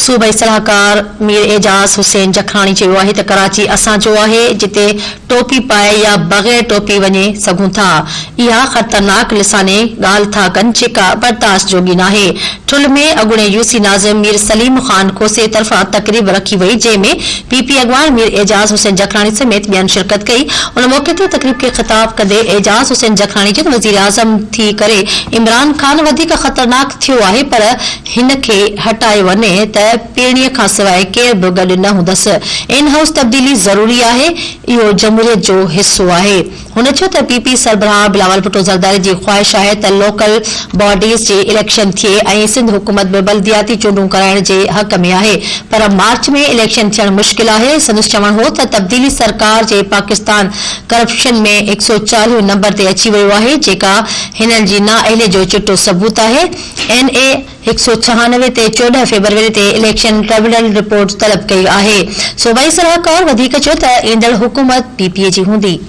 सूबाई सलाहकार मीर एजाज हुसैन जखरानी चयो आहे त कराची असांजो आहे जिते टोपी पाए या बग़ैर टोपी वञे सघूं था। इहा ख़तरनाक लिसाने ॻाल्हि था कनि जेका बर्दाश्त जोगी नाहे। ठुल में अॻूणे यूसी नाज़िम मीर सलीम ख़ान खोसे तरफ़ां तक़रीब रखी वई जंहिंमें पीपी अॻवान मीर एजाज हुसैन जखरानी समेत ॿियनि शिरकत कई। उन मौक़े ते तक़रीब खे ख़िताब कंदे एजाज हुसैन जखरानी चयो त वज़ीर आज़म थी करे इमरान ख़ान वधीक ख़तरनाक थियो आहे पर हिन खे हटायो वञे त पीढ़ीअ खां सवाइ केर बि गॾु न हूंदसि। इन हाउस तब्दीली ज़रूरी आहे, इहो जमहूरियत जो हिसो आहे। हुन चयो त पीपी सरबराह बिलावल भुट्टो ज़रदारी जी ख़्वाहिश आहे त लोकल बॉडीज़ जे इलेक्शन थिए ऐं सिंध हुकूमत में बल्दियाती चूंडूं कराइण जे हक़ में आहे, पर मार्च में इलेक्शन थियण मुश्किल आहे। संदसि चवण हो त तब्दीली सरकार जे पाकिस्तान करप्शन में 140 नंबर ते अची वियो आहे, जेका हिननि जी नाअहली जो चिट्टो सबूत आहे। NA 196 ते 14 फरवरी ते इलेक्शन ट्रिब्यूनल रिपोर्ट तलब कई आहे। सूबाई सलाहकार वधीक चयो त ईंदड़ हुकूमत PPA जी हूंदी।